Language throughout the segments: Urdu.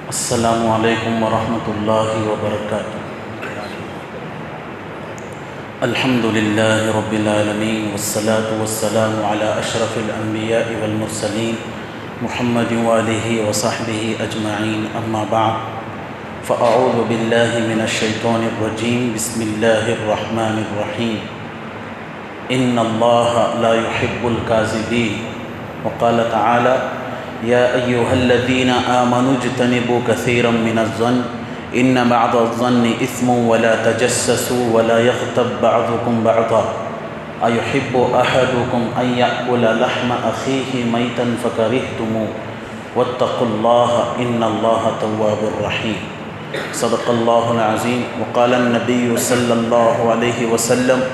السلام علیکم ورحمۃ اللہ وبرکاتہ۔ الحمد للہ رب العالمین والصلاة والسلام علی اشرف الانبیاء والمرسلین محمد وآلہ وصحبہ اجمعین، اما بعد فاعوذ باللہ من الشیطان الرجیم، بسم اللہ الرحمن الرحیم۔ ان اللہ لا يحب الكاذبین، وقال تعالی یا ایہا الذین آمنوا اجتنبوا کثیرا من الظن ان بعض الظن اثم ولا تجسسوا ولا یغتب بعضکم بعضا ایحب احدکم ان یأکل لحم اخیہ میتا فکرہتموہ واتقوا اللہ ان اللہ تواب الرحیم۔ صدق اللہ العظیم۔ وقال النبی صلی اللہ علیہ وسلم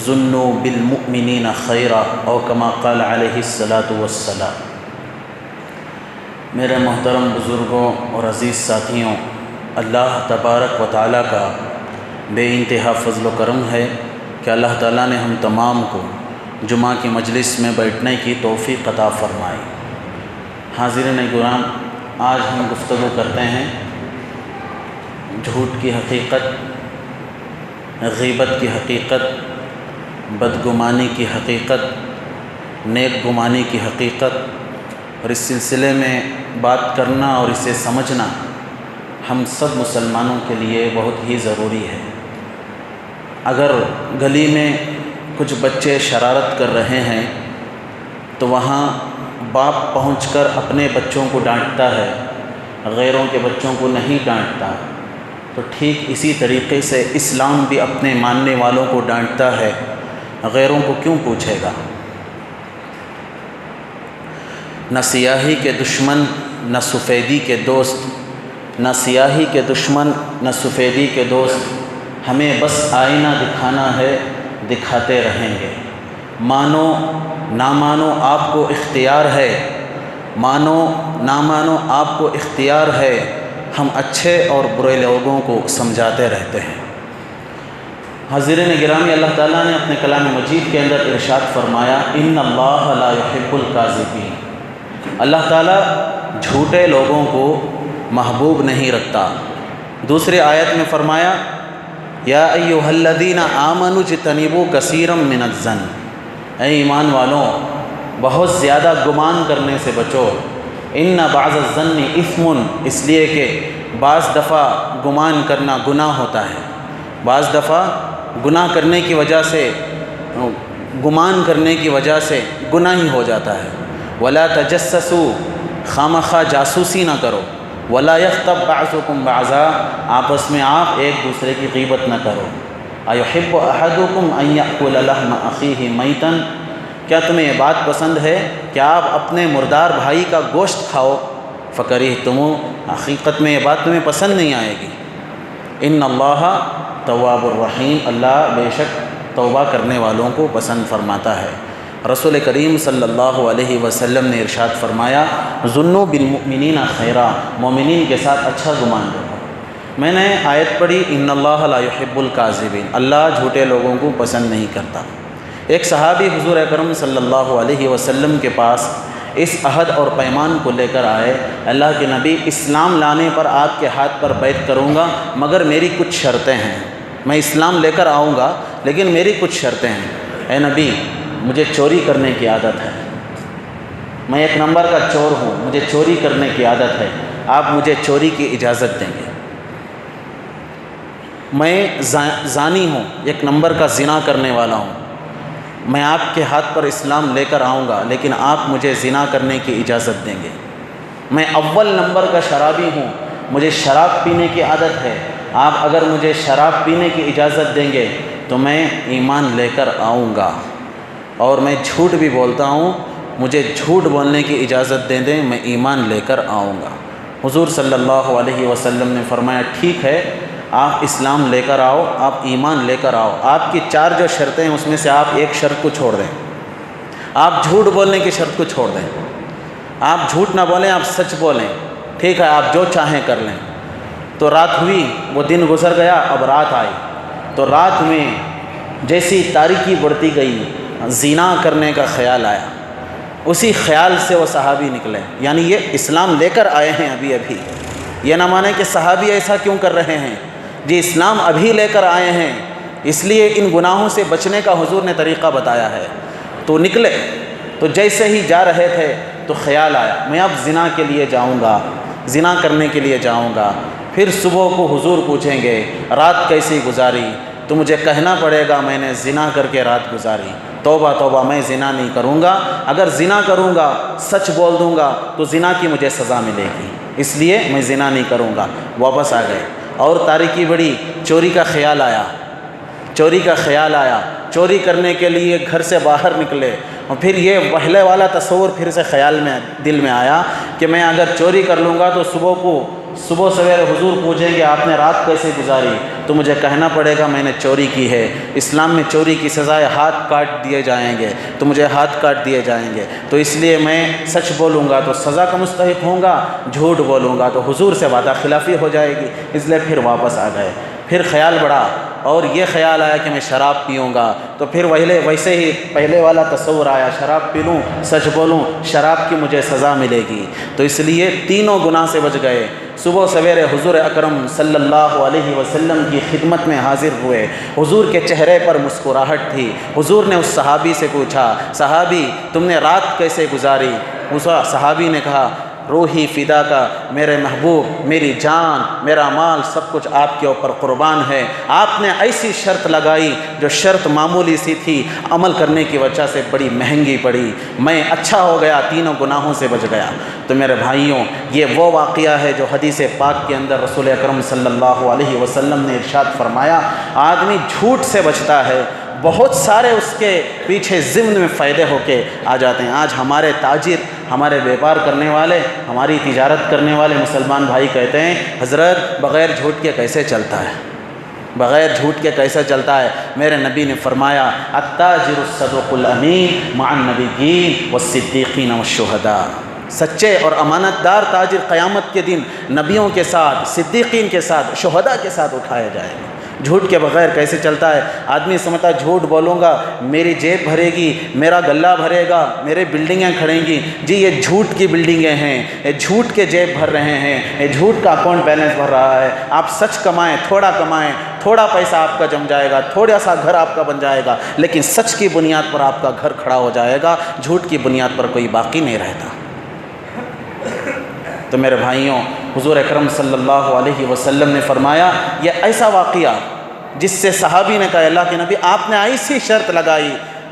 ظنوا بالمؤمنین خیرا، او کما قال علیہ الصلاۃ والسلام۔ میرے محترم بزرگوں اور عزیز ساتھیوں، اللہ تبارک و تعالیٰ کا بے انتہا فضل و کرم ہے کہ اللہ تعالیٰ نے ہم تمام کو جمعہ کی مجلس میں بیٹھنے کی توفیق عطا فرمائی۔ حاضرین کرام، آج ہم گفتگو کرتے ہیں جھوٹ کی حقیقت، غیبت کی حقیقت، بدگمانی کی حقیقت، نیک گمانی کی حقیقت، اور اس سلسلے میں بات کرنا اور اسے سمجھنا ہم سب مسلمانوں کے لیے بہت ہی ضروری ہے۔ اگر گلی میں کچھ بچے شرارت کر رہے ہیں تو وہاں باپ پہنچ کر اپنے بچوں کو ڈانٹتا ہے، غیروں کے بچوں کو نہیں ڈانٹتا، تو ٹھیک اسی طریقے سے اسلام بھی اپنے ماننے والوں کو ڈانٹتا ہے، غیروں کو کیوں پوچھے گا؟ نہ سیاہی کے دشمن نہ سفیدی کے دوست، نہ سیاہی کے دشمن نہ سفیدی کے دوست، ہمیں بس آئینہ دکھانا ہے، دکھاتے رہیں گے۔ مانو نہ مانو آپ کو اختیار ہے، مانو نہ مانو آپ کو اختیار ہے، ہم اچھے اور برے لوگوں کو سمجھاتے رہتے ہیں۔ حاضرین گرامی، اللہ تعالیٰ نے اپنے کلام مجید کے اندر ارشاد فرمایا ان اللہ لا يحب الکاذبین۔ اللہ تعالیٰ جھوٹے لوگوں کو محبوب نہیں رکھتا۔ دوسری آیت میں فرمایا یا ایھا الذین آمنوا اجتنبوا کثیرا من الظن، اے ایمان والوں بہت زیادہ گمان کرنے سے بچو۔ ان بعض الظن اثم، اس لیے کہ بعض دفعہ گمان کرنا گناہ ہوتا ہے، بعض دفعہ گناہ کرنے کی وجہ سے، گمان کرنے کی وجہ سے گناہ ہی ہو جاتا ہے۔ ولا تجسسوا، خامخواہ جاسوسی نہ کرو۔ ولا یغتب بعضکم بعضا، آپس میں آپ ایک دوسرے کی غیبت نہ کرو۔ ایحب احدکم ان یأکل لحم اخیہ میتا، کیا تمہیں یہ بات پسند ہے کہ آپ اپنے مردار بھائی کا گوشت کھاؤ؟ فکرہتموہ، حقیقت میں یہ بات تمہیں پسند نہیں آئے گی۔ ان اللہ تواب الرحیم، اللہ بے شک توبہ کرنے والوں کو پسند فرماتا ہے۔ رسول کریم صلی اللہ علیہ وسلم نے ارشاد فرمایا ظنوا بالمؤمنین خیرا، مومنین کے ساتھ اچھا گمان رکھو۔ میں نے آیت پڑھی ان اللہ لا يحب الکاذبین، اللہ جھوٹے لوگوں کو پسند نہیں کرتا۔ ایک صحابی حضور اکرم صلی اللہ علیہ وسلم کے پاس اس عہد اور پیمان کو لے کر آئے، اللہ کے نبی اسلام لانے پر آپ کے ہاتھ پر بیعت کروں گا، مگر میری کچھ شرطیں ہیں۔ میں اسلام لے کر آؤں گا لیکن میری کچھ شرطیں ہیں۔ اے نبی، مجھے چوری کرنے کی عادت ہے، میں ایک نمبر کا چور ہوں، مجھے چوری کرنے کی عادت ہے، آپ مجھے چوری کی اجازت دیں گے۔ میں زانی ہوں، ایک نمبر کا زنا کرنے والا ہوں، میں آپ کے ہاتھ پر اسلام لے کر آؤں گا لیکن آپ مجھے زنا کرنے کی اجازت دیں گے۔ میں اول نمبر کا شرابی ہوں، مجھے شراب پینے کی عادت ہے، آپ اگر مجھے شراب پینے کی اجازت دیں گے تو میں ایمان لے کر آؤں گا۔ اور میں جھوٹ بھی بولتا ہوں، مجھے جھوٹ بولنے کی اجازت دے دیں، میں ایمان لے کر آؤں گا۔ حضور صلی اللہ علیہ وسلم نے فرمایا ٹھیک ہے، آپ اسلام لے کر آؤ، آپ ایمان لے کر آؤ، آپ کی 4 جو شرطیں ہیں اس میں سے آپ ایک شرط کو چھوڑ دیں، آپ جھوٹ بولنے کی شرط کو چھوڑ دیں، آپ جھوٹ نہ بولیں، آپ سچ بولیں، ٹھیک ہے آپ جو چاہیں کر لیں۔ تو رات ہوئی، وہ دن گزر گیا، اب رات آئی، تو رات میں جیسی تاریکی بڑھتی گئی، زنا کرنے کا خیال آیا، اسی خیال سے وہ صحابی نکلے، یعنی یہ اسلام لے کر آئے ہیں ابھی ابھی، یہ نہ مانے کہ صحابی ایسا کیوں کر رہے ہیں، جی اسلام ابھی لے کر آئے ہیں، اس لیے ان گناہوں سے بچنے کا حضور نے طریقہ بتایا ہے۔ تو نکلے، تو جیسے ہی جا رہے تھے تو خیال آیا میں اب زنا کے لیے جاؤں گا، زنا کرنے کے لیے جاؤں گا۔ پھر صبح کو حضور پوچھیں گے رات کیسی گزاری، تو مجھے کہنا پڑے گا میں نے زنا کر کے رات گزاری۔ توبہ توبہ، میں زنا نہیں کروں گا، اگر زنا کروں گا سچ بول دوں گا تو زنا کی مجھے سزا ملے گی، اس لیے میں زنا نہیں کروں گا۔ واپس آ گئے، اور تاریکی بڑی، چوری کا خیال آیا، چوری کا خیال آیا، چوری کرنے کے لیے گھر سے باہر نکلے، اور پھر یہ پہلے والا تصور پھر سے خیال میں دل میں آیا کہ میں اگر چوری کر لوں گا تو صبح سویرے حضور پوچھیں گے آپ نے رات کیسے گزاری، تو مجھے کہنا پڑے گا میں نے چوری کی ہے۔ اسلام میں چوری کی سزائے ہاتھ کاٹ دیے جائیں گے، تو مجھے ہاتھ کاٹ دیے جائیں گے، تو اس لیے میں سچ بولوں گا تو سزا کا مستحق ہوں گا، جھوٹ بولوں گا تو حضور سے وعدہ خلافی ہو جائے گی، اس لیے پھر واپس آ گئے۔ پھر خیال بڑھا، اور یہ خیال آیا کہ میں شراب پیوں گا، تو پھر ویسے ہی پہلے والا تصور آیا، شراب پی لوں، سچ بولوں، شراب کی مجھے سزا ملے گی، تو اس لیے تینوں گناہ سے بچ گئے۔ صبح سویرے حضور اکرم صلی اللہ علیہ وسلم کی خدمت میں حاضر ہوئے، حضور کے چہرے پر مسکراہٹ تھی۔ حضور نے اس صحابی سے پوچھا صحابی تم نے رات کیسے گزاری؟ اس صحابی نے کہا روحی فدا کا، میرے محبوب، میری جان، میرا مال، سب کچھ آپ کے اوپر قربان ہے۔ آپ نے ایسی شرط لگائی جو شرط معمولی سی تھی، عمل کرنے کی وجہ سے بڑی مہنگی پڑی، میں اچھا ہو گیا، تینوں گناہوں سے بچ گیا۔ تو میرے بھائیوں، یہ وہ واقعہ ہے جو حدیث پاک کے اندر رسول اکرم صلی اللہ علیہ وسلم نے ارشاد فرمایا، آدمی جھوٹ سے بچتا ہے، بہت سارے اس کے پیچھے ضمن میں فائدے ہو کے آ جاتے ہیں۔ آج ہمارے تاجر، ہمارے بیپار کرنے والے، ہماری تجارت کرنے والے مسلمان بھائی کہتے ہیں حضرت بغیر جھوٹ کے کیسے چلتا ہے، بغیر جھوٹ کے کیسے چلتا ہے؟ میرے نبی نے فرمایا التاجر الصدوق الامین مع النبیین والصدیقین والشہداء، سچے اور امانت دار تاجر قیامت کے دن نبیوں کے ساتھ، صدیقین کے ساتھ، شہداء کے ساتھ اٹھائے جائیں گے۔ جھوٹ کے بغیر کیسے چلتا ہے؟ آدمی سمجھتا ہے جھوٹ بولوں گا میری جیب بھرے گی، میرا گلہ بھرے گا، میرے بلڈنگیں کھڑیں گی۔ جی یہ جھوٹ کی بلڈنگیں ہیں، یہ جھوٹ کے جیب بھر رہے ہیں، یہ جھوٹ کا اکاؤنٹ بیلنس بھر رہا ہے۔ آپ سچ کمائیں، تھوڑا پیسہ آپ کا جم جائے گا، تھوڑا سا گھر آپ کا بن جائے گا، لیکن سچ کی بنیاد پر آپ کا گھر کھڑا ہو جائے گا، جھوٹ کی بنیاد پر کوئی باقی نہیں رہتا۔ تو میرے بھائیوں، حضور اکرم صلی اللہ علیہ وسلم نے فرمایا یہ ایسا واقعہ جس سے صحابی نے کہا اللہ کے نبی آپ نے ایسی شرط لگائی،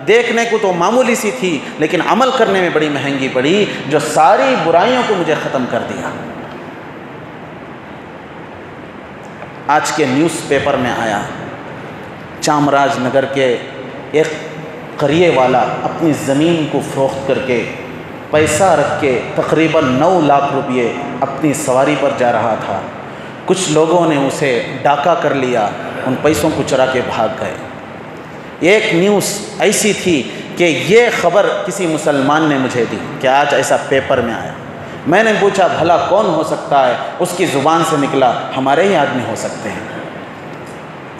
دیکھنے کو تو معمولی سی تھی لیکن عمل کرنے میں بڑی مہنگی پڑی، جو ساری برائیوں کو مجھے ختم کر دیا۔ آج کے نیوز پیپر میں آیا چامراج نگر کے ایک قریے والا اپنی زمین کو فروخت کر کے پیسہ رکھ کے تقریباً 9 لاکھ روپئے اپنی سواری پر جا رہا تھا۔ کچھ لوگوں نے اسے ڈاکہ کر لیا، ان پیسوں کو چرا کے بھاگ گئے۔ ایک نیوز ایسی تھی کہ یہ خبر کسی مسلمان نے مجھے دی کہ آج ایسا پیپر میں آیا۔ میں نے پوچھا بھلا کون ہو سکتا ہے؟ اس کی زبان سے نکلا ہمارے ہی آدمی ہو سکتے ہیں،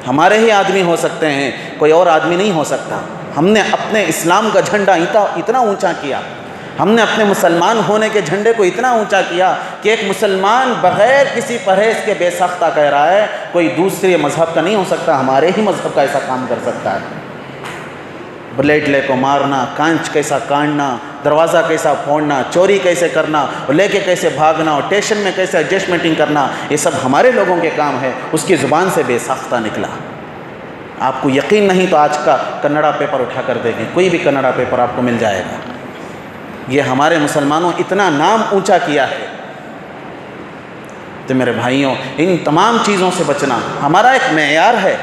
ہمارے ہی آدمی ہو سکتے ہیں، کوئی اور آدمی نہیں ہو سکتا۔ ہم نے اپنے اسلام کا جھنڈا اتنا اونچا کیا، ہم نے اپنے مسلمان ہونے کے جھنڈے کو اتنا اونچا کیا کہ ایک مسلمان بغیر کسی پرہیز کے بے ساختہ کہہ رہا ہے کوئی دوسرے مذہب کا نہیں ہو سکتا، ہمارے ہی مذہب کا ایسا کام کر سکتا ہے۔ بلیڈ لے کو مارنا، کانچ کیسا کاٹنا، دروازہ کیسا پھوڑنا، چوری کیسے کرنا، اور لے کے کیسے بھاگنا، اور اسٹیشن میں کیسے ایڈجسٹمنٹنگ کرنا، یہ سب ہمارے لوگوں کے کام ہے۔ اس کی زبان سے بے ساختہ نکلا۔ آپ کو یقین نہیں تو آج کا کنڑا پیپر اٹھا کر دیکھیں، کوئی بھی کنڑا پیپر آپ کو مل جائے گا۔ یہ ہمارے مسلمانوں اتنا نام اونچا کیا ہے۔ تو میرے بھائیوں، ان تمام چیزوں سے بچنا ہمارا ایک معیار ہے۔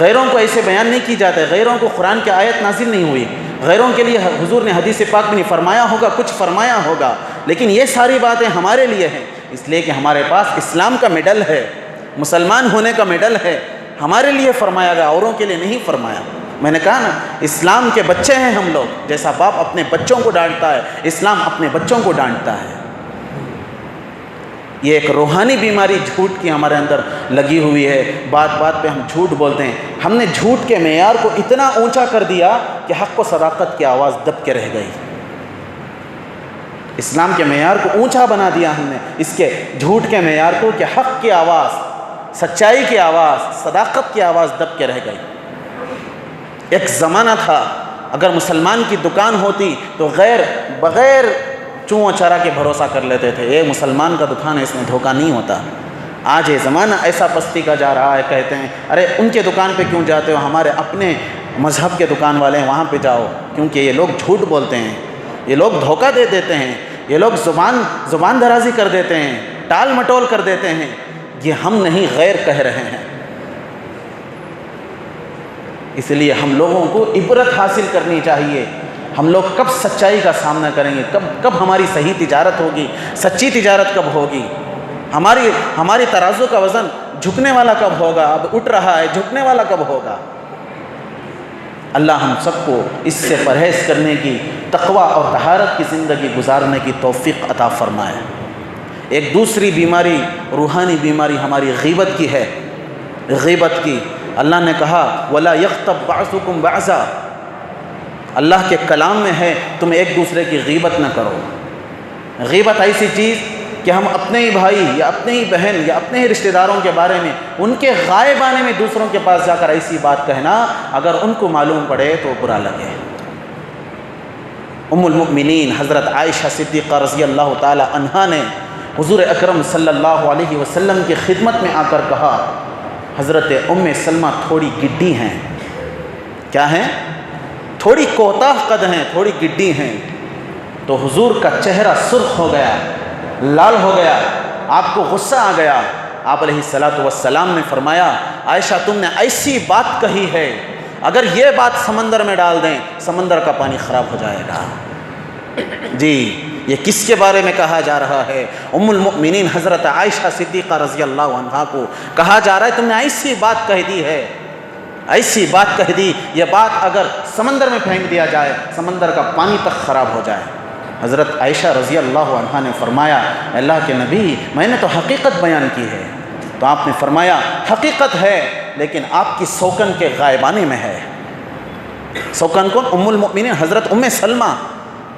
غیروں کو ایسے بیان نہیں کی جاتے، غیروں کو قرآن کی آیت نازل نہیں ہوئی، غیروں کے لیے حضور نے حدیث پاک میں نہیں فرمایا ہوگا، کچھ فرمایا ہوگا، لیکن یہ ساری باتیں ہمارے لیے ہیں، اس لیے کہ ہمارے پاس اسلام کا میڈل ہے، مسلمان ہونے کا میڈل ہے، ہمارے لیے فرمایا گیا، اوروں کے لیے نہیں فرمایا۔ میں نے کہا نا، اسلام کے بچے ہیں ہم لوگ، جیسا باپ اپنے بچوں کو ڈانٹتا ہے، اسلام اپنے بچوں کو ڈانٹتا ہے۔ یہ ایک روحانی بیماری جھوٹ کی ہمارے اندر لگی ہوئی ہے، بات بات پہ ہم جھوٹ بولتے ہیں۔ ہم نے جھوٹ کے معیار کو اتنا اونچا کر دیا کہ حق و صداقت کی آواز دب کے رہ گئی۔ اسلام کے معیار کو اونچا بنا دیا ہم نے، اس کے جھوٹ کے معیار کو، کہ حق کی آواز، سچائی کی آواز، صداقت کی آواز دب کے رہ گئی۔ ایک زمانہ تھا اگر مسلمان کی دکان ہوتی تو بغیر چوں چرا کے بھروسہ کر لیتے تھے، یہ مسلمان کا دکان ہے، اس میں دھوکہ نہیں ہوتا۔ آج یہ زمانہ ایسا پستی کا جا رہا ہے، کہتے ہیں ارے ان کے دکان پہ کیوں جاتے ہو، ہمارے اپنے مذہب کے دکان والے ہیں وہاں پہ جاؤ، کیونکہ یہ لوگ جھوٹ بولتے ہیں، یہ لوگ دھوکہ دے دیتے ہیں، یہ لوگ زبان درازی کر دیتے ہیں، ٹال مٹول کر دیتے ہیں۔ یہ ہم نہیں، غیر کہہ رہے ہیں۔ اس لیے ہم لوگوں کو عبرت حاصل کرنی چاہیے۔ ہم لوگ کب سچائی کا سامنا کریں گے، کب ہماری صحیح تجارت ہوگی، سچی تجارت کب ہوگی، ہماری ترازو کا وزن جھکنے والا کب ہوگا، اب اٹھ رہا ہے، جھکنے والا کب ہوگا۔ اللہ ہم سب کو اس سے پرہیز کرنے کی، تقوی اور طہارت کی زندگی گزارنے کی توفیق عطا فرمائے۔ ایک دوسری بیماری، روحانی بیماری ہماری غیبت کی ہے۔ غیبت کی اللہ نے کہا وَلَا يَغْتَبْ بَعْضُكُمْ بَعْضًا، اللہ کے کلام میں ہے تم ایک دوسرے کی غیبت نہ کرو۔ غیبت ایسی چیز کہ ہم اپنے ہی بھائی یا اپنے ہی بہن یا اپنے ہی رشتہ داروں کے بارے میں، ان کے غائب آنے میں دوسروں کے پاس جا کر ایسی بات کہنا، اگر ان کو معلوم پڑے تو برا لگے۔ ام المؤمنین حضرت عائشہ صدیقہ رضی اللہ تعالی عنہا نے حضور اکرم صلی اللہ علیہ وسلم کی خدمت میں آ کر کہا، حضرت ام سلمہ تھوڑی گڈی ہیں۔ کیا ہیں؟ تھوڑی کوتاہ قد ہیں، تھوڑی گڈی ہیں۔ تو حضور کا چہرہ سرخ ہو گیا، لال ہو گیا، آپ کو غصہ آ گیا۔ آپ علیہ السلام نے فرمایا عائشہ تم نے ایسی بات کہی ہے، اگر یہ بات سمندر میں ڈال دیں سمندر کا پانی خراب ہو جائے گا۔ جی یہ کس کے بارے میں کہا جا رہا ہے؟ ام المؤمنین حضرت عائشہ صدیقہ رضی اللہ عنہا کو کہا جا رہا ہے تم نے ایسی بات کہہ دی ہے، ایسی بات کہہ دی، یہ بات اگر سمندر میں پھینک دیا جائے سمندر کا پانی تک خراب ہو جائے۔ حضرت عائشہ رضی اللہ عنہا نے فرمایا اللہ کے نبی میں نے تو حقیقت بیان کی ہے۔ تو آپ نے فرمایا حقیقت ہے لیکن آپ کی سوکن کے غائبانے میں ہے۔ سوکن کون؟ ام المؤمنین حضرت ام سلمہ،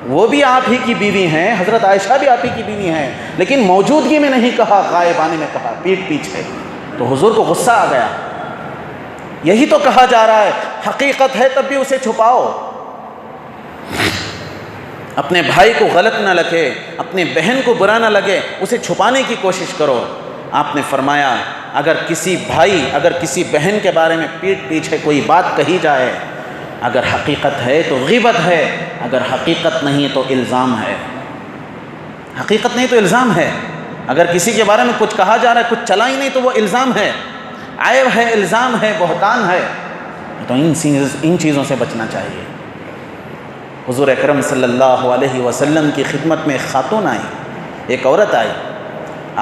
وہ بھی آپ ہی کی بیوی ہیں، حضرت عائشہ بھی آپ ہی کی بیوی ہیں، لیکن موجودگی میں نہیں کہا، غائبانے میں کہا، پیٹھ پیچھے۔ تو حضور کو غصہ آ گیا۔ یہی تو کہا جا رہا ہے حقیقت ہے تب بھی اسے چھپاؤ، اپنے بھائی کو غلط نہ لگے، اپنے بہن کو برا نہ لگے، اسے چھپانے کی کوشش کرو۔ آپ نے فرمایا اگر کسی بھائی، اگر کسی بہن کے بارے میں پیٹھ پیچھے کوئی بات کہی جائے، اگر حقیقت ہے تو غیبت ہے، اگر حقیقت نہیں تو الزام ہے۔ حقیقت نہیں تو الزام ہے۔ اگر کسی کے بارے میں کچھ کہا جا رہا ہے، کچھ چلا ہی نہیں تو وہ الزام ہے، عیب ہے، الزام ہے، بہتان ہے۔ تو ان چیزوں سے بچنا چاہیے۔ حضور اکرم صلی اللہ علیہ وسلم کی خدمت میں ایک خاتون آئی، ایک عورت آئی۔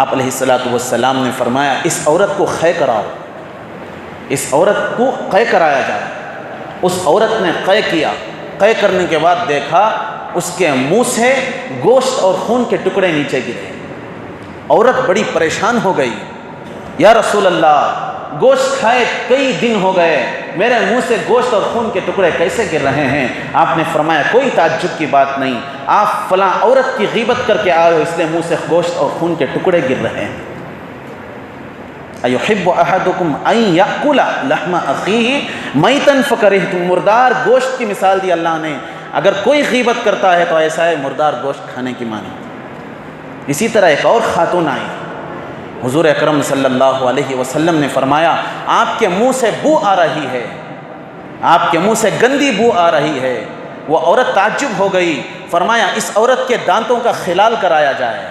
آپ علیہ السلام نے فرمایا اس عورت کو قے کراؤ، اس عورت کو قے کرایا جائے۔ اس عورت نے قے کیا، قے کرنے کے بعد دیکھا اس کے منہ سے گوشت اور خون کے ٹکڑے نیچے گرے۔ عورت بڑی پریشان ہو گئی، یا رسول اللہ گوشت کھائے کئی دن ہو گئے، میرے منہ سے گوشت اور خون کے ٹکڑے کیسے گر رہے ہیں؟ آپ نے فرمایا کوئی تعجب کی بات نہیں، آپ فلاں عورت کی غیبت کر کے آئے ہو اس لیے منہ سے گوشت اور خون کے ٹکڑے گر رہے ہیں۔ ایحب احدکم ان یاکل لحم اخیہ میتا فکرہتم، مردار گوشت کی مثال دی اللہ نے۔ اگر کوئی غیبت کرتا ہے تو ایسا ہے مردار گوشت کھانے کی مانی۔ اسی طرح ایک اور خاتون آئی، حضور اکرم صلی اللہ علیہ وسلم نے فرمایا آپ کے منہ سے بو آ رہی ہے، آپ کے منہ سے گندی بو آ رہی ہے۔ وہ عورت تعجب ہو گئی، فرمایا اس عورت کے دانتوں کا خلال کرایا جائے،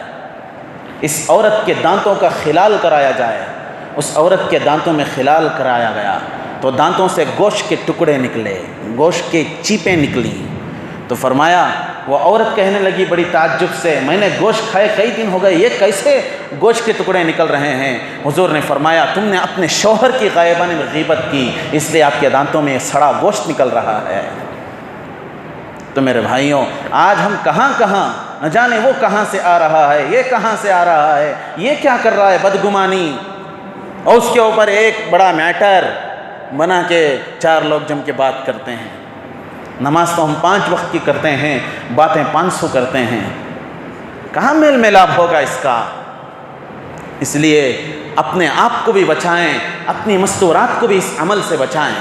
اس عورت کے دانتوں کا خلال کرایا جائے۔ اس عورت کے دانتوں میں خلال کرایا گیا تو دانتوں سے گوشت کے ٹکڑے نکلے، گوشت کے چیپیں نکلی۔ تو فرمایا وہ عورت کہنے لگی بڑی تعجب سے میں نے گوشت کھائے کئی دن ہو گئے، یہ کیسے گوشت کے ٹکڑے نکل رہے ہیں؟ حضور نے فرمایا تم نے اپنے شوہر کی غائبانہ میں غیبت کی، اس لیے آپ کے دانتوں میں سڑا گوشت نکل رہا ہے۔ تو میرے بھائیوں آج ہم کہاں کہاں، نہ جانے وہ کہاں سے آ رہا ہے، یہ کہاں سے آ رہا ہے، یہ کیا کر رہا ہے، بدگمانی، اور اس کے اوپر ایک بڑا میٹر بنا کے چار لوگ جم کے بات کرتے ہیں۔ نماز تو ہم 5 وقت کی کرتے ہیں، باتیں 500 کرتے ہیں۔ کہاں میل ملاپ ہوگا اس کا؟ اس لیے اپنے آپ کو بھی بچائیں، اپنی مستورات کو بھی اس عمل سے بچائیں۔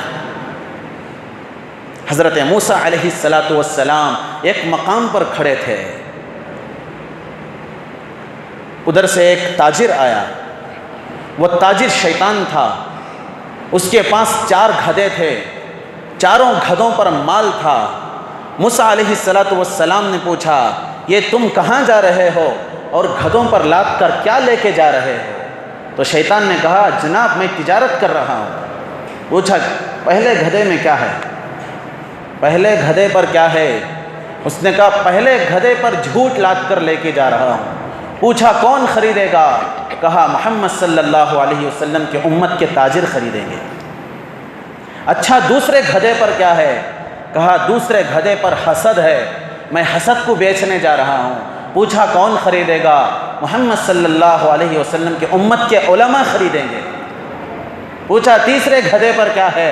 حضرت موسیٰ علیہ السلام ایک مقام پر کھڑے تھے، ادھر سے ایک تاجر آیا، وہ تاجر شیطان تھا، اس کے پاس 4 گدھے تھے، چاروں گدھوں پر مال تھا۔ موسیٰ علیہ السلام نے پوچھا یہ تم کہاں جا رہے ہو اور گدھوں پر لاد کر کیا لے کے جا رہے ہو؟ تو شیطان نے کہا جناب میں تجارت کر رہا ہوں۔ پوچھا پہلے گدھے میں کیا ہے؟ پہلے گدھے پر کیا ہے؟ اس نے کہا پہلے گدھے پر جھوٹ لاد کر لے کے جا رہا ہوں۔ پوچھا کون خریدے گا؟ کہا محمد صلی اللہ علیہ وسلم کے امت کے تاجر خریدیں گے۔ اچھا دوسرے گدھے پر کیا ہے؟ کہا دوسرے گدھے پر حسد ہے، میں حسد کو بیچنے جا رہا ہوں۔ پوچھا کون خریدے گا؟ محمد صلی اللہ علیہ وسلم کے امت کے علماء خریدیں گے۔ پوچھا تیسرے گدھے پر کیا ہے؟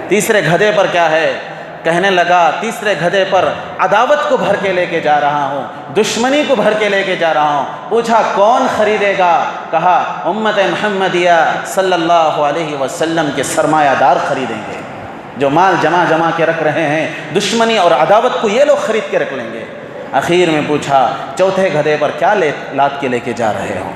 تیسرے گدھے پر کیا ہے؟ کہنے لگا تیسرے گدھے پر عداوت کو بھر کے لے کے جا رہا ہوں، دشمنی کو بھر کے لے کے جا رہا ہوں۔ پوچھا کون خریدے گا؟ کہا امت محمدیہ صلی اللہ علیہ وسلم کے سرمایہ دار خریدیں گے، جو مال جمع کے رکھ رہے ہیں، دشمنی اور عداوت کو یہ لوگ خرید کے رکھ لیں گے۔ آخر میں پوچھا چوتھے گدھے پر کیا لاد کے لے کے جا رہے ہو؟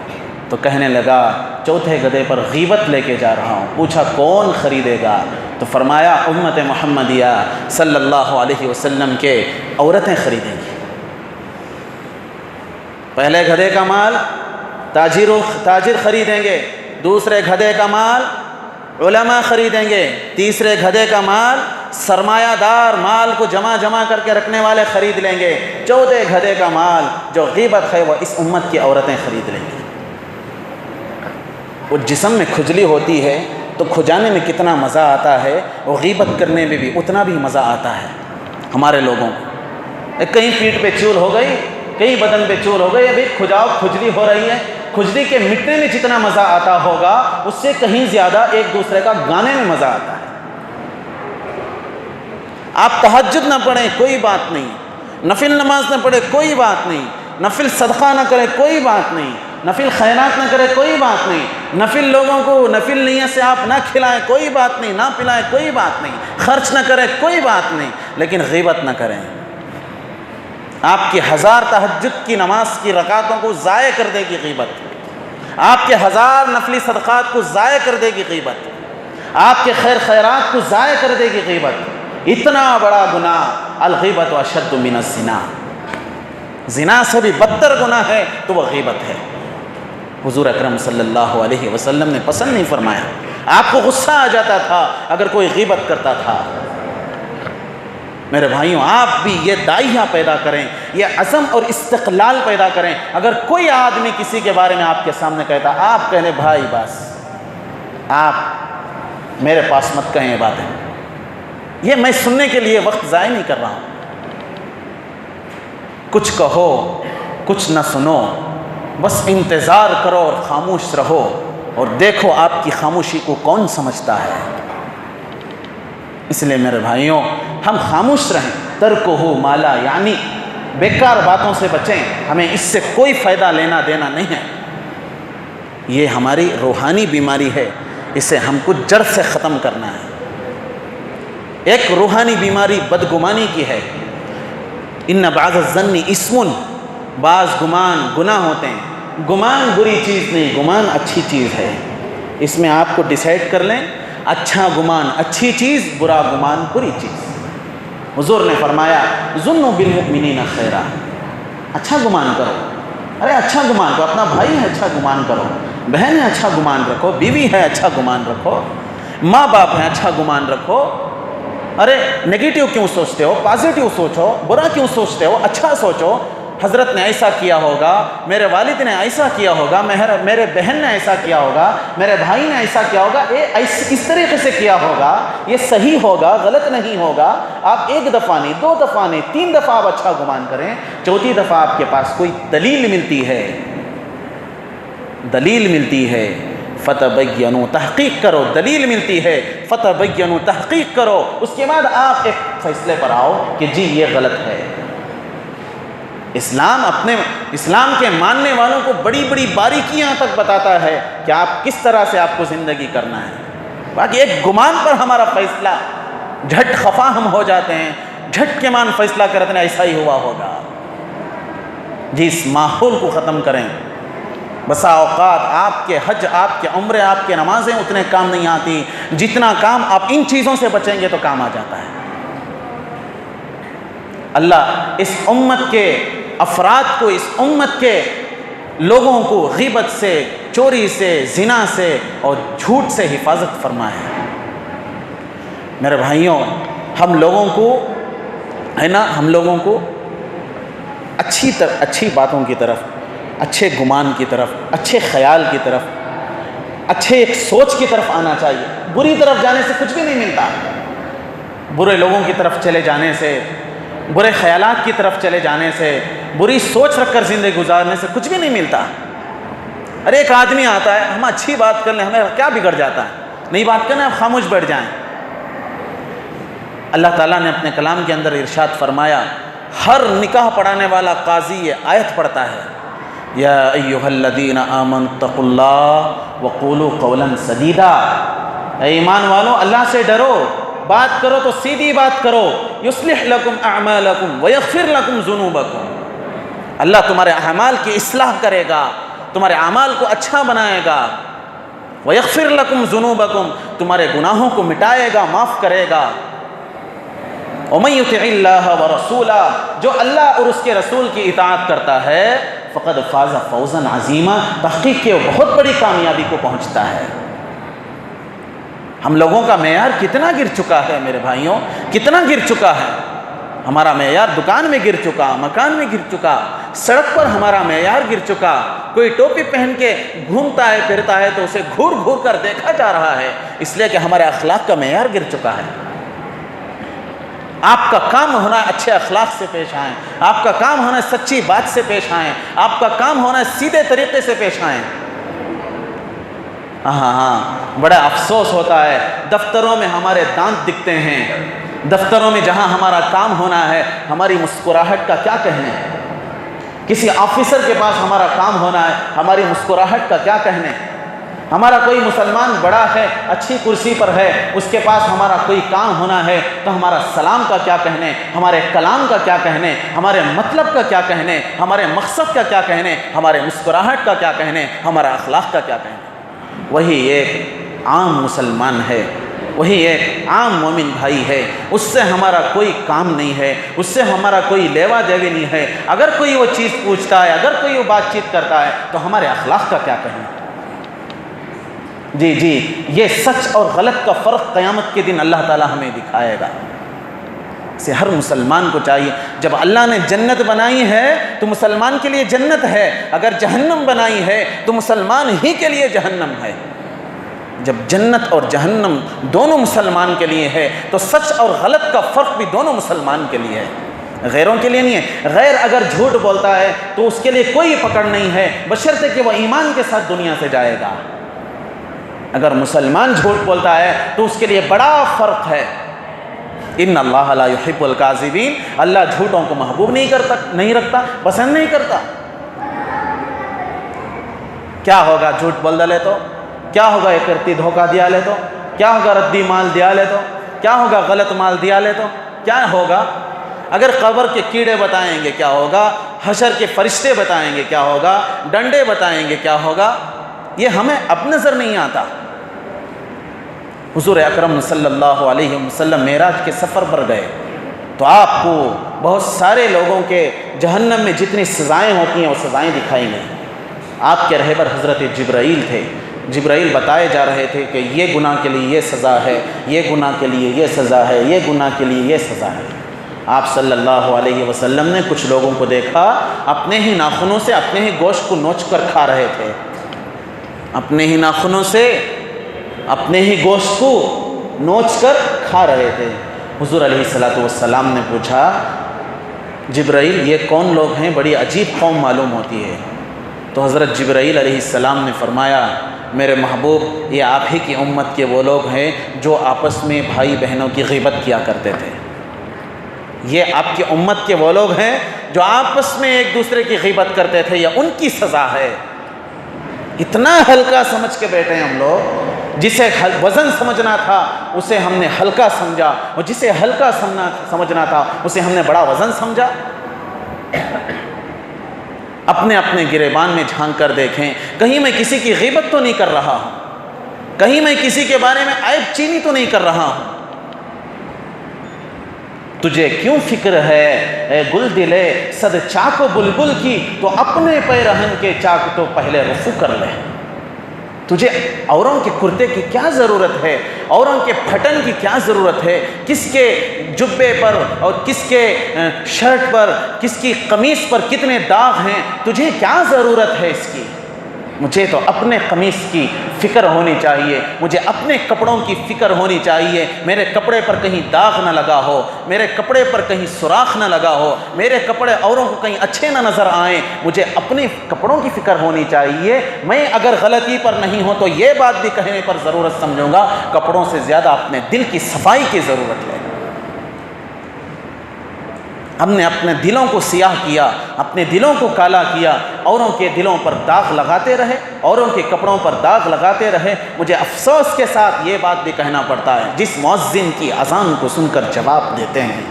تو کہنے لگا چوتھے گدھے پر غیبت لے کے جا رہا ہوں۔ پوچھا کون خریدے گا؟ تو فرمایا امت محمدیہ صلی اللہ علیہ وسلم کے عورتیں خریدیں گی۔ پہلے گدھے کا مال تاجر خریدیں گے، دوسرے گدھے کا مال علماء خریدیں گے، تیسرے گدھے کا مال سرمایہ دار مال کو جمع کر کے رکھنے والے خرید لیں گے، چوتھے گدھے کا مال جو غیبت ہے وہ اس امت کی عورتیں خرید لیں گی۔ وہ جسم میں کھجلی ہوتی ہے تو کھجانے میں کتنا مزہ آتا ہے، وہ غیبت کرنے میں بھی اتنا بھی مزہ آتا ہے ہمارے لوگوں کو۔ کہیں پیٹھ پہ چول ہو گئی، کہیں بدن پہ چول ہو گئی، ابھی کھجلی ہو رہی ہے، کھجلی کے مٹنے میں جتنا مزہ آتا ہوگا اس سے کہیں زیادہ ایک دوسرے کا گانے میں مزہ آتا ہے۔ آپ تہجد نہ پڑھیں کوئی بات نہیں، نفل نماز نہ پڑھیں کوئی بات نہیں، نفل صدقہ نہ کریں کوئی بات نہیں، نفل خیرات نہ کریں کوئی بات نہیں، نفل لوگوں کو نفل نیت سے آپ نہ کھلائیں کوئی بات نہیں، نہ پلائیں کوئی بات نہیں، خرچ نہ کریں کوئی بات نہیں، لیکن غیبت نہ کریں۔ آپ کی 1000 تہجد کی نماز کی رکعتوں کو ضائع کر دے گی غیبت، آپ کے 1000 نفلی صدقات کو ضائع کر دے گی غیبت، آپ کے خیرات کو ضائع کر دے گی غیبت۔ اتنا بڑا گناہ، الغیبت اشد من الزنا، زنا سے بھی بدتر گناہ ہے تو وہ غیبت ہے۔ حضور اکرم صلی اللہ علیہ وسلم نے پسند نہیں فرمایا، آپ کو غصہ آ جاتا تھا اگر کوئی غیبت کرتا تھا۔ میرے بھائیوں آپ بھی یہ داعیہ پیدا کریں، یہ عزم اور استقلال پیدا کریں۔ اگر کوئی آدمی کسی کے بارے میں آپ کے سامنے کہتا، آپ کہنے بھائی بس آپ میرے پاس مت کہیں یہ باتیں، یہ میں سننے کے لیے وقت ضائع نہیں کر رہا ہوں۔ کچھ کہو کچھ نہ سنو، بس انتظار کرو اور خاموش رہو، اور دیکھو آپ کی خاموشی کو کون سمجھتا ہے۔ اس لیے میرے بھائیوں ہم خاموش رہیں، ترکہ ما لا یعنی، بیکار باتوں سے بچیں، ہمیں اس سے کوئی فائدہ لینا دینا نہیں ہے۔ یہ ہماری روحانی بیماری ہے، اسے ہم کو جڑ سے ختم کرنا ہے۔ ایک روحانی بیماری بدگمانی کی ہے، ان بعض الظن اسم، بعض گمان گناہ ہوتے ہیں۔ گمان بری چیز نہیں، گمان اچھی چیز ہے۔ اس میں آپ کو ڈیسائیڈ کر لیں، اچھا گمان اچھی چیز، برا گمان بری چیز۔ حضور نے فرمایا ظنوا بالمؤمنین خیرا، اچھا گمان کرو، ارے اچھا گمان کرو، اپنا بھائی ہے اچھا گمان کرو، بہن ہے اچھا گمان رکھو، بیوی ہے اچھا گمان رکھو، ماں باپ ہے اچھا گمان رکھو۔ ارے نگیٹیو کیوں سوچتے ہو، پازیٹیو سوچو، برا کیوں سوچتے ہو، اچھا سوچو۔ حضرت نے ایسا کیا ہوگا، میرے والد نے ایسا کیا ہوگا، میرے بہن نے ایسا کیا ہوگا، میرے بھائی نے ایسا کیا ہوگا، اس طریقے سے کیا ہوگا، یہ صحیح ہوگا، غلط نہیں ہوگا۔ آپ 1 دفعہ نہیں، 2 دفعہ نہیں، 3 دفعہ آپ اچھا گمان کریں، 4تھی دفعہ آپ کے پاس کوئی دلیل ملتی ہے، فتبینوا، تحقیق کرو، دلیل ملتی ہے، فتبینوا، تحقیق کرو، اس کے بعد آپ ایک فیصلے پر آؤ کہ جی یہ غلط ہے۔ اسلام کے ماننے والوں کو بڑی بڑی باریکیاں تک بتاتا ہے کہ آپ کس طرح سے آپ کو زندگی کرنا ہے. باقی ایک گمان پر ہمارا فیصلہ، جھٹ خفا ہم ہو جاتے ہیں، جھٹ کے مان فیصلہ کرتے ہیں ایسا ہی ہوا ہوگا. جی اس ماحول کو ختم کریں. بسا اوقات آپ کے حج، آپ کے عمرے، آپ کے نمازیں اتنے کام نہیں آتی جتنا کام آپ ان چیزوں سے بچیں گے تو کام آ جاتا ہے. اللہ اس امت کے افراد کو، اس امت کے لوگوں کو غیبت سے، چوری سے، زنا سے اور جھوٹ سے حفاظت فرمائے. میرے بھائیوں، ہم لوگوں کو اچھی باتوں کی طرف، اچھے گمان کی طرف، اچھے خیال کی طرف، اچھے ایک سوچ کی طرف آنا چاہیے. بری طرف جانے سے کچھ بھی نہیں ملتا. برے لوگوں کی طرف چلے جانے سے، برے خیالات کی طرف چلے جانے سے، بری سوچ رکھ کر زندگی گزارنے سے کچھ بھی نہیں ملتا. ارے ایک آدمی آتا ہے، ہم اچھی بات کر لیں، ہمیں کیا بگڑ جاتا ہے؟ نہیں بات کرنا، آپ خاموش بیٹھ جائیں. اللہ تعالیٰ نے اپنے کلام کے اندر ارشاد فرمایا، ہر نکاح پڑھانے والا قاضی یہ آیت پڑھتا ہے، یا ایھا الذین آمنوا اتقوا اللہ وقولوا قولا سدیدا. اے ایمان والو، اللہ سے ڈرو، بات کرو تو سیدھی بات کرو. یصلح لکم اعمالکم ویغفر لکم ذنوبکم. اللہ تمہارے اعمال کی اصلاح کرے گا، تمہارے اعمال کو اچھا بنائے گا. ویغفر لکم ذنوبکم، تمہارے گناہوں کو مٹائے گا، معاف کرے گا. ومن یطع اللہ ورسولہ، جو اللہ اور اس کے رسول کی اطاعت کرتا ہے، فقد فاز فوزا عظیما، تحقیق کے وہ بہت بڑی کامیابی کو پہنچتا ہے. ہم لوگوں کا معیار کتنا گر چکا ہے میرے بھائیوں، کتنا گر چکا ہے. ہمارا معیار دکان میں گر چکا، مکان میں گر چکا، سڑک پر ہمارا معیار گر چکا. کوئی ٹوپی پہن کے گھومتا ہے پھرتا ہے تو اسے گھور گھور کر دیکھا جا رہا ہے، اس لیے کہ ہمارے اخلاق کا معیار گر چکا ہے. آپ کا کام ہونا ہے اچھے اخلاق سے پیش آئیں، آپ کا کام ہونا ہے سچی بات سے پیش آئیں، آپ کا کام ہونا ہے سیدھے طریقے سے پیش آئیں. بڑا افسوس ہوتا ہے، دفتروں میں ہمارے دانت دکھتے ہیں، دفتروں میں جہاں ہمارا کام ہونا ہے ہماری مسکراہٹ کا کیا کہنے. کسی آفیسر کے پاس ہمارا کام ہونا ہے، ہماری مسکراہٹ کا کیا کہنے. ہمارا کوئی مسلمان بڑا ہے، اچھی کرسی پر ہے، اس کے پاس ہمارا کوئی کام ہونا ہے تو ہمارا سلام کا کیا کہنے، ہمارے کلام کا کیا کہنے، ہمارے مطلب کا کیا کہنے، ہمارے مقصد کا کیا کہنے، ہمارے مسکراہٹ کا کیا کہنے، ہمارا اخلاق کا کیا کہنے. وہی ایک عام مسلمان ہے، وہی ایک عام مومن بھائی ہے، اس سے ہمارا کوئی کام نہیں ہے، اس سے ہمارا کوئی لیوا دیوی نہیں ہے. اگر کوئی وہ چیز پوچھتا ہے، اگر کوئی وہ بات چیت کرتا ہے تو ہمارے اخلاق کا کیا کہنا. جی یہ سچ اور غلط کا فرق قیامت کے دن اللہ تعالی ہمیں دکھائے گا. اسے ہر مسلمان کو چاہیے، جب اللہ نے جنت بنائی ہے تو مسلمان کے لیے جنت ہے، اگر جہنم بنائی ہے تو مسلمان ہی کے لیے جہنم ہے. جب جنت اور جہنم دونوں مسلمان کے لیے ہے تو سچ اور غلط کا فرق بھی دونوں مسلمان کے لیے ہے، غیروں کے لیے نہیں ہے. غیر اگر جھوٹ بولتا ہے تو اس کے لیے کوئی پکڑ نہیں ہے، بشرطے کہ وہ ایمان کے ساتھ دنیا سے جائے گا. اگر مسلمان جھوٹ بولتا ہے تو اس کے لیے بڑا فرق ہے. ان اللہ لا یحب الکاذبین، اللہ جھوٹوں کو محبوب نہیں رکھتا، پسند نہیں کرتا. کیا ہوگا جھوٹ بول ڈالے تو، کیا ہوگا ایک کرتی دھوکہ دیا لے تو، کیا ہوگا ردی مال دیا لے تو، کیا ہوگا غلط مال دیا لے تو کیا ہوگا. اگر قبر کے کیڑے بتائیں گے کیا ہوگا، حشر کے فرشتے بتائیں گے کیا ہوگا، ڈنڈے بتائیں گے کیا ہوگا، یہ ہمیں اب نظر نہیں آتا. حضور اکرم صلی اللہ علیہ وسلم معراج کے سفر پر گئے تو آپ کو بہت سارے لوگوں کے جہنم میں جتنی سزائیں ہوتی ہیں وہ سزائیں دکھائی گئیں. آپ کے رہبر حضرت جبرائیل تھے، جبرائیل بتائے جا رہے تھے کہ یہ گناہ کے لیے یہ سزا ہے، یہ گناہ کے لیے یہ سزا ہے، یہ گناہ کے لیے یہ سزا ہے. آپ صلی اللہ علیہ وسلم نے کچھ لوگوں کو دیکھا اپنے ہی ناخنوں سے اپنے ہی گوشت کو نوچ کر کھا رہے تھے، اپنے ہی ناخنوں سے اپنے ہی گوشت کو نوچ کر کھا رہے تھے. حضور علیہ السلام نے پوچھا، جبرائیل یہ کون لوگ ہیں، بڑی عجیب قوم معلوم ہوتی ہے. تو حضرت جبرائیل علیہ السلام نے فرمایا، میرے محبوب یہ آپ ہی کی امت کے وہ لوگ ہیں جو آپس میں بھائی بہنوں کی غیبت کیا کرتے تھے. یہ آپ کی امت کے وہ لوگ ہیں جو آپس میں ایک دوسرے کی غیبت کرتے تھے، یہ ان کی سزا ہے۔ اتنا ہلکا سمجھ کے بیٹھے ہم لوگ، جسے وزن سمجھنا تھا اسے ہم نے ہلکا سمجھا، اور جسے ہلکا سمجھنا تھا اسے ہم نے بڑا وزن سمجھا۔ اپنے اپنے گریبان میں جھانک کر دیکھیں، کہیں میں کسی کی غیبت تو نہیں کر رہا ہوں، کہیں میں کسی کے بارے میں عیب چینی تو نہیں کر رہا ہوں۔ تجھے کیوں فکر ہے اے گل دلے صد چاک و بلبل کی، تو اپنے پیرہن کے چاک تو پہلے رفو کر لے۔ تجھے اوروں کے کرتے کی کیا ضرورت ہے، اوروں کے پھٹن کی کیا ضرورت ہے، کس کے جبے پر اور کس کے شرٹ پر، کس کی قمیص پر کتنے داغ ہیں، تجھے کیا ضرورت ہے اس کی؟ مجھے تو اپنے قمیص کی فکر ہونی چاہیے، مجھے اپنے کپڑوں کی فکر ہونی چاہیے، میرے کپڑے پر کہیں داغ نہ لگا ہو، میرے کپڑے پر کہیں سوراخ نہ لگا ہو، میرے کپڑے اوروں کو کہیں اچھے نہ نظر آئیں، مجھے اپنے کپڑوں کی فکر ہونی چاہیے۔ میں اگر غلطی پر نہیں ہوں تو یہ بات بھی کہنے پر ضرورت سمجھوں گا، کپڑوں سے زیادہ اپنے دل کی صفائی کی ضرورت ہے۔ ہم نے اپنے دلوں کو سیاہ کیا، اپنے دلوں کو کالا کیا، اوروں کے دلوں پر داغ لگاتے رہے، اوروں کے کپڑوں پر داغ لگاتے رہے۔ مجھے افسوس کے ساتھ یہ بات بھی کہنا پڑتا ہے، جس مؤذن کی اذان کو سن کر جواب دیتے ہیں،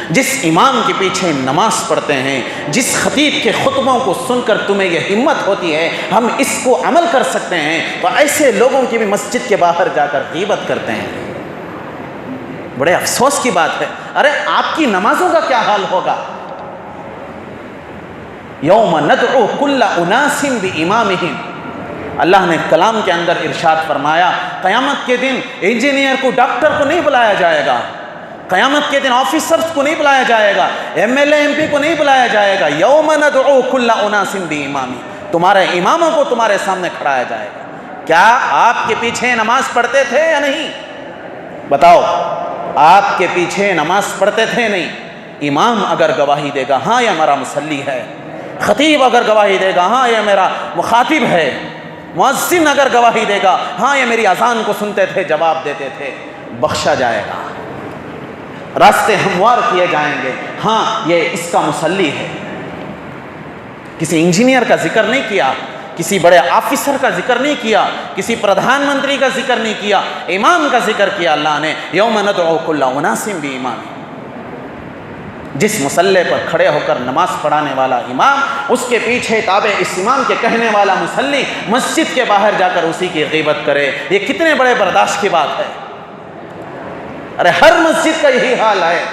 جس امام کے پیچھے نماز پڑھتے ہیں، جس خطیب کے خطبوں کو سن کر تمہیں یہ ہمت ہوتی ہے ہم اس کو عمل کر سکتے ہیں، تو ایسے لوگوں کی بھی مسجد کے باہر جا کر غیبت کرتے ہیں۔ بڑے افسوس کی بات ہے۔ ارے آپ کی نمازوں کا کیا حال ہوگا؟ یوم ندعو کل اناس بامامہم، اللہ نے کلام کے اندر ارشاد فرمایا قیامت کے دن انجینئر کو، ڈاکٹر کو نہیں بلایا جائے گا، قیامت کے دن آفیسرز کو نہیں بلایا جائے گا، M L A M P کو نہیں بلایا جائے گا۔ یوم ندعو کل اناس بامامہم، تمہارے اماموں کو تمہارے سامنے کھڑایا جائے گا۔ کیا آپ کے پیچھے نماز پڑھتے تھے یا نہیں؟ بتاؤ، آپ کے پیچھے نماز پڑھتے تھے نہیں؟ امام اگر گواہی دے گا ہاں یہ ہمارا مصلی ہے، خطیب اگر گواہی دے گا ہاں یہ میرا مخاطب ہے، مؤذن اگر گواہی دے گا ہاں یہ میری اذان کو سنتے تھے، جواب دیتے تھے، بخشا جائے گا، راستے ہموار کیے جائیں گے، ہاں یہ اس کا مصلی ہے۔ کسی انجینئر کا ذکر نہیں کیا، کسی بڑے آفیسر کا ذکر نہیں کیا، کسی پردھان منتری کا ذکر نہیں کیا، امام کا ذکر کیا اللہ نے۔ یوم ندعو کل اناس بامامہم، جس مصلی پر کھڑے ہو کر نماز پڑھانے والا امام، اس کے پیچھے تابع اس امام کے کہنے والا مصلی مسجد کے باہر جا کر اسی کی غیبت کرے، یہ کتنے بڑے برداشت کی بات ہے۔ ارے ہر مسجد کا یہی حال ہے۔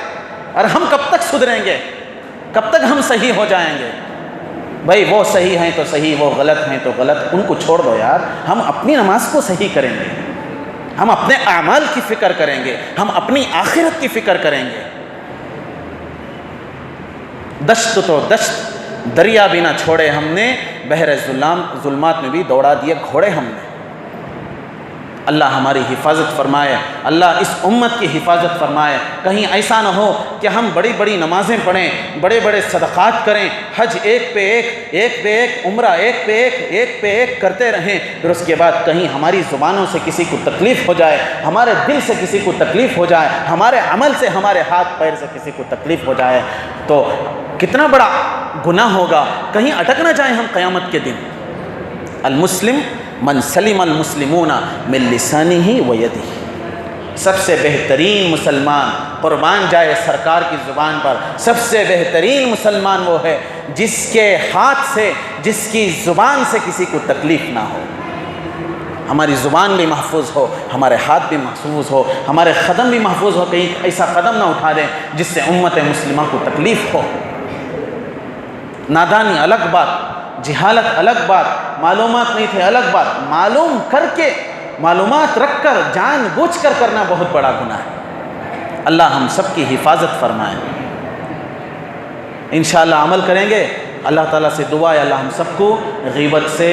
ارے ہم کب تک سدھریں گے؟ کب تک ہم صحیح ہو جائیں گے؟ بھائی وہ صحیح ہیں تو صحیح، وہ غلط ہیں تو غلط، ان کو چھوڑ دو یار۔ ہم اپنی نماز کو صحیح کریں گے، ہم اپنے اعمال کی فکر کریں گے، ہم اپنی آخرت کی فکر کریں گے۔ دشت تو دشت، دریا بھی نہ چھوڑے ہم نے، بحر ظلمات میں بھی دوڑا دیے گھوڑے ہم نے۔ اللہ ہماری حفاظت فرمائے، اللہ اس امت کی حفاظت فرمائے۔ کہیں ایسا نہ ہو کہ ہم بڑی بڑی نمازیں پڑھیں، بڑے بڑے صدقات کریں، حج ایک پہ ایک، ایک پہ ایک، عمرہ ایک پہ ایک، ایک پہ ایک کرتے رہیں، پھر اس کے بعد کہیں ہماری زبانوں سے کسی کو تکلیف ہو جائے، ہمارے دل سے کسی کو تکلیف ہو جائے، ہمارے عمل سے، ہمارے ہاتھ پیر سے کسی کو تکلیف ہو جائے، تو کتنا بڑا گناہ ہوگا۔ کہیں اٹک نہ جائیں ہم قیامت کے دن۔ المسلم من سلم المسلمون من لسانہ و یدہ، سب سے بہترین مسلمان، قربان جائے سرکار کی زبان پر، سب سے بہترین مسلمان وہ ہے جس کے ہاتھ سے، جس کی زبان سے کسی کو تکلیف نہ ہو۔ ہماری زبان بھی محفوظ ہو، ہمارے ہاتھ بھی محفوظ ہو، ہمارے قدم بھی محفوظ ہو، کہیں ایسا قدم نہ اٹھا دیں جس سے امت مسلمہ کو تکلیف ہو۔ نادانی الگ بات، جہالت الگ بات، معلومات نہیں تھے الگ بات، معلوم کر کے، معلومات رکھ کر، جان بوجھ کر کرنا بہت بڑا گناہ ہے۔ اللہ ہم سب کی حفاظت فرمائے۔ انشاءاللہ عمل کریں گے۔ اللہ تعالیٰ سے دعا ہے اللہ ہم سب کو غیبت سے،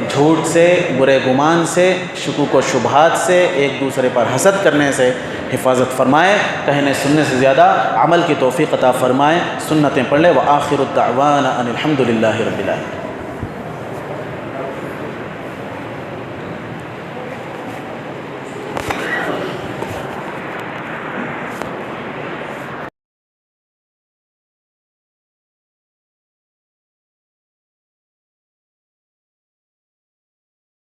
جھوٹ سے، برے گمان سے، شکوک و شبہات سے، ایک دوسرے پر حسد کرنے سے حفاظت فرمائے۔ کہنے سننے سے زیادہ عمل کی توفیق عطا فرمائے۔ سنتیں پڑھ لے۔ وآخر الدعوانا ان الحمد للہ رب العالمین۔